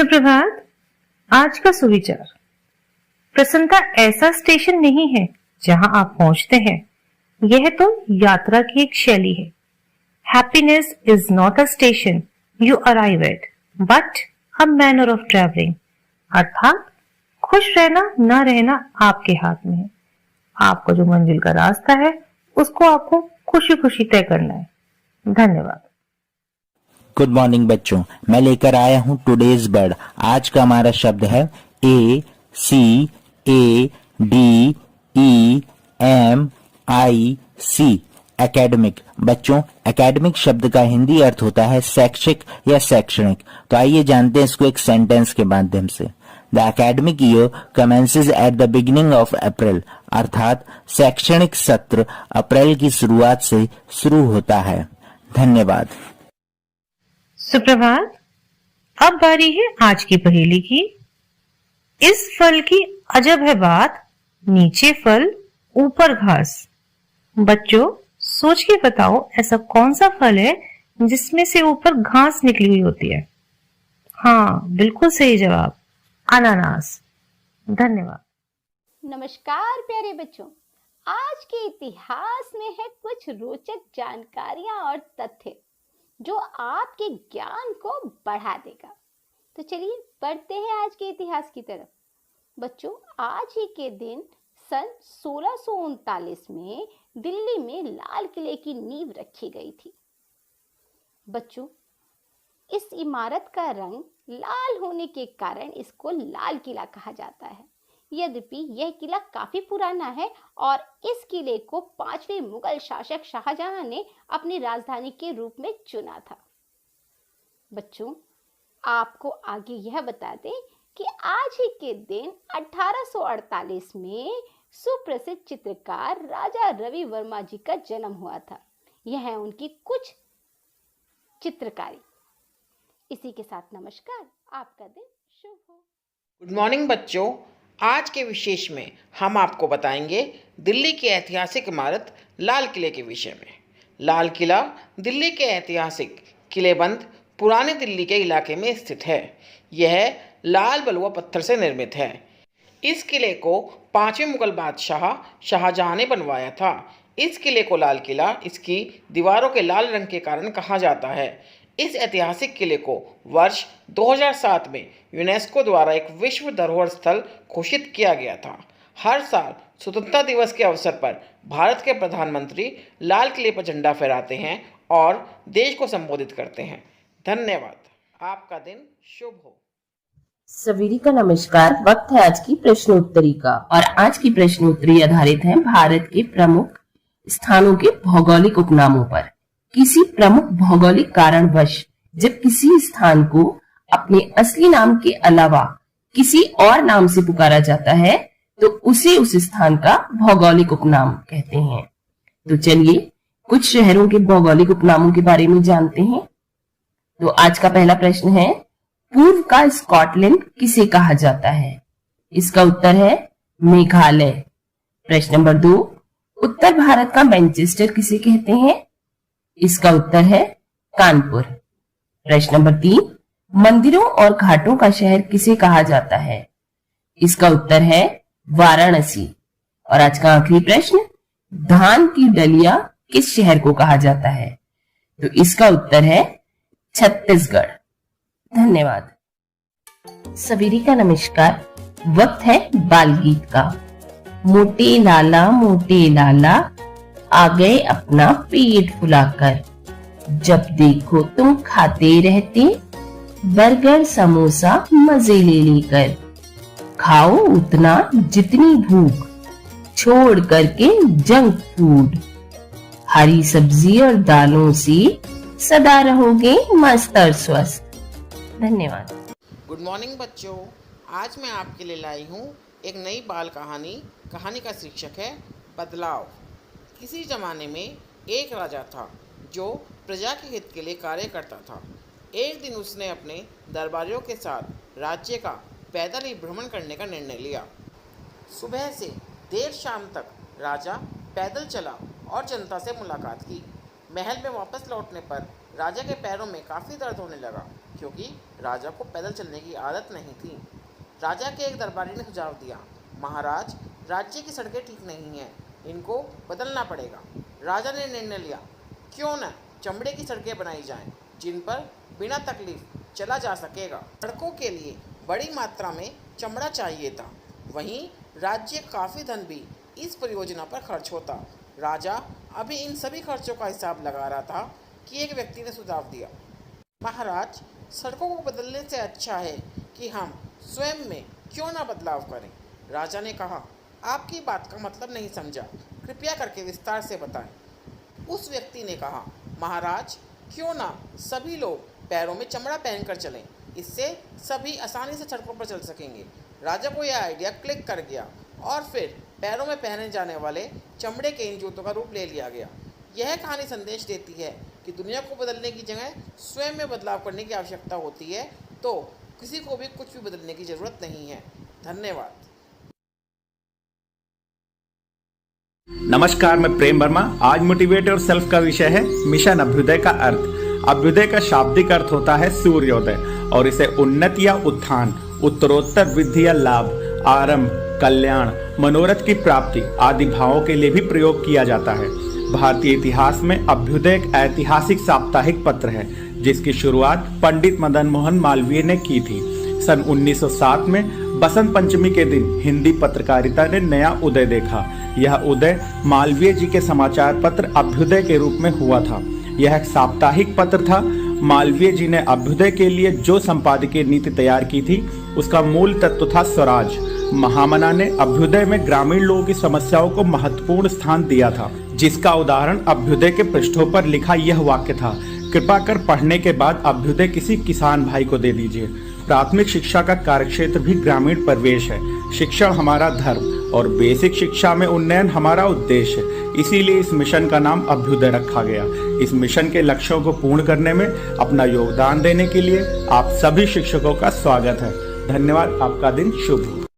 सुप्रभात। आज का सुविचार। प्रसन्नता ऐसा स्टेशन नहीं है जहां आप पहुंचते हैं, यह तो यात्रा की एक शैली है। Happiness is not a station you arrive at but a manner of travelling. अर्थात खुश रहना न रहना आपके हाथ में है। आपको जो मंजिल का रास्ता है उसको आपको खुशी खुशी तय करना है। धन्यवाद। गुड मॉर्निंग बच्चों, मैं लेकर आया हूँ टुडेज वर्ड। आज का हमारा शब्द है ACADEMIC, एकेडमिक। बच्चों, एकेडमिक शब्द का हिंदी अर्थ होता है शैक्षिक या शैक्षणिक। तो आइए जानते हैं इसको एक सेंटेंस के माध्यम से। The academic year commences at the beginning of April, अर्थात शैक्षणिक सत्र अप्रैल की शुरुआत से शुरू होता है। धन्यवाद। सुप्रभात। अब बारी है आज की पहेली की। इस फल की अजब है बात, नीचे फल ऊपर घास। बच्चों, सोच के बताओ ऐसा कौन सा फल है जिसमें से ऊपर घास निकली हुई होती है? हाँ, बिल्कुल सही जवाब, अनानास। धन्यवाद। नमस्कार प्यारे बच्चों, आज के इतिहास में है कुछ रोचक जानकारियां और तथ्य जो आपके ज्ञान को बढ़ा देगा। तो चलिए बढ़ते हैं आज के इतिहास की तरफ। बच्चों, आज ही के दिन सन 1639 में दिल्ली में लाल किले की नींव रखी गई थी। बच्चों, इस इमारत का रंग लाल होने के कारण इसको लाल किला कहा जाता है। यद्यपि यह किला काफी पुराना है और इस किले को 5वें मुगल शासक शाहजहां ने अपनी राजधानी के रूप में चुना था। बच्चों, आपको आगे यह बता दें कि आज ही के दिन 1848 में सुप्रसिद्ध चित्रकार राजा रवि वर्मा जी का जन्म हुआ था। यह है उनकी कुछ चित्रकारी। इसी के साथ नमस्कार, आपका दिन शुभ हो। गुड मॉर्निंग बच्चों, आज के विशेष में हम आपको बताएंगे दिल्ली की ऐतिहासिक इमारत लाल किले के विषय में। लाल किला दिल्ली के ऐतिहासिक किलेबंद पुराने दिल्ली के इलाके में स्थित है। यह लाल बलुआ पत्थर से निर्मित है। इस किले को 5वें मुगल बादशाह शाहजहां ने बनवाया था। इस किले को लाल किला इसकी दीवारों के लाल रंग के कारण कहा जाता है। इस ऐतिहासिक किले को वर्ष 2007 में यूनेस्को द्वारा एक विश्व धरोहर स्थल घोषित किया गया था। हर साल स्वतंत्रता दिवस के अवसर पर भारत के प्रधानमंत्री लाल किले पर झंडा फहराते हैं और देश को संबोधित करते हैं। धन्यवाद। आपका दिन शुभ हो। सवेरे का नमस्कार। वक्त है आज की प्रश्नोत्तरी का और आज की प्रश्नोत्तरी आधारित है भारत के प्रमुख स्थानों के भौगोलिक उपनामों पर। किसी प्रमुख भौगोलिक कारणवश जब किसी स्थान को अपने असली नाम के अलावा किसी और नाम से पुकारा जाता है तो उसे उस स्थान का भौगोलिक उपनाम कहते हैं। तो चलिए कुछ शहरों के भौगोलिक उपनामों के बारे में जानते हैं। तो आज का पहला प्रश्न है, पूर्व का स्कॉटलैंड किसे कहा जाता है? इसका उत्तर है मेघालय। प्रश्न नंबर 2, उत्तर भारत का मैनचेस्टर किसे कहते हैं? इसका उत्तर है कानपुर। प्रश्न नंबर 3, मंदिरों और घाटों का शहर किसे कहा जाता है? इसका उत्तर है वाराणसी। और आज का आखिरी प्रश्न, धान की डलिया किस शहर को कहा जाता है? तो इसका उत्तर है छत्तीसगढ़। धन्यवाद। सवेरे का नमस्कार। वक्त है बाल गीत का। मोटे लाला आ गए अपना पेट फुलाकर, जब देखो तुम खाते रहते बर्गर समोसा मजे ले लेकर। खाओ उतना जितनी भूख, छोड़ करके जंक फूड। हरी सब्जी और दालों से सदा रहोगे मस्त और स्वस्थ। धन्यवाद। गुड मॉर्निंग बच्चों, आज मैं आपके लिए लाई हूँ एक नई बाल कहानी। कहानी का शीर्षक है बदलाव। किसी ज़माने में एक राजा था जो प्रजा के हित के लिए कार्य करता था। एक दिन उसने अपने दरबारियों के साथ राज्य का पैदल ही भ्रमण करने का निर्णय लिया। सुबह से देर शाम तक राजा पैदल चला और जनता से मुलाकात की। महल में वापस लौटने पर राजा के पैरों में काफ़ी दर्द होने लगा, क्योंकि राजा को पैदल चलने की आदत नहीं थी। राजा के एक दरबारी ने सुझाव दिया, महाराज, राज्य की सड़कें ठीक नहीं हैं, इनको बदलना पड़ेगा। राजा ने निर्णय लिया, क्यों न चमड़े की सड़कें बनाई जाएं, जिन पर बिना तकलीफ चला जा सकेगा। सड़कों के लिए बड़ी मात्रा में चमड़ा चाहिए था, वहीं राज्य काफ़ी धन भी इस परियोजना पर खर्च होता। राजा अभी इन सभी खर्चों का हिसाब लगा रहा था कि एक व्यक्ति ने सुझाव दिया, महाराज, सड़कों को बदलने से अच्छा है कि हम स्वयं में क्यों ना बदलाव करें। राजा ने कहा, आपकी बात का मतलब नहीं समझा, कृपया करके विस्तार से बताएं। उस व्यक्ति ने कहा, महाराज, क्यों ना सभी लोग पैरों में चमड़ा पहनकर चलें, इससे सभी आसानी से सड़कों पर चल सकेंगे। राजा को यह आइडिया क्लिक कर गया और फिर पैरों में पहने जाने वाले चमड़े के इन जूतों का रूप ले लिया गया। यह कहानी संदेश देती है कि दुनिया को बदलने की जगह स्वयं में बदलाव करने की आवश्यकता होती है, तो किसी को भी कुछ भी बदलने की ज़रूरत नहीं है। धन्यवाद। नमस्कार, मैं प्रेम वर्मा। आज मोटिवेट और सेल्फ का विषय है मिशन अभ्युदय का अर्थ। अभ्युदय का शाब्दिक अर्थ होता है सूर्योदय और इसे उन्नति या उत्थान, उत्तरोत्तर वृद्धि या लाभ, आरंभ, कल्याण, मनोरथ की प्राप्ति आदि भावों के लिए भी प्रयोग किया जाता है। भारतीय इतिहास में अभ्युदय एक ऐतिहासिक साप्ताहिक पत्र है जिसकी शुरुआत पंडित मदन मोहन मालवीय ने की थी। सन 1907 में बसंत पंचमी के दिन हिंदी पत्रकारिता ने नया उदय देखा। यह उदय मालवीय जी के समाचार पत्र अभ्युदय के रूप में हुआ था। यह एक साप्ताहिक पत्र था। मालवीय जी ने अभ्युदय के लिए जो संपादकीय नीति तैयार की थी उसका मूल तत्व था स्वराज। महामना ने अभ्युदय में ग्रामीण लोगों की समस्याओं को महत्वपूर्ण स्थान दिया था, जिसका उदाहरण अभ्युदय के पृष्ठों पर लिखा यह वाक्य था, कृपा कर पढ़ने के बाद अभ्युदय किसी किसान भाई को दे दीजिए। प्राथमिक शिक्षा का कार्यक्षेत्र भी ग्रामीण परिवेश है। शिक्षण हमारा धर्म और बेसिक शिक्षा में उन्नयन हमारा उद्देश्य है। इसीलिए इस मिशन का नाम अभ्युदय रखा गया। इस मिशन के लक्ष्यों को पूर्ण करने में अपना योगदान देने के लिए आप सभी शिक्षकों का स्वागत है। धन्यवाद। आपका दिन शुभ हो।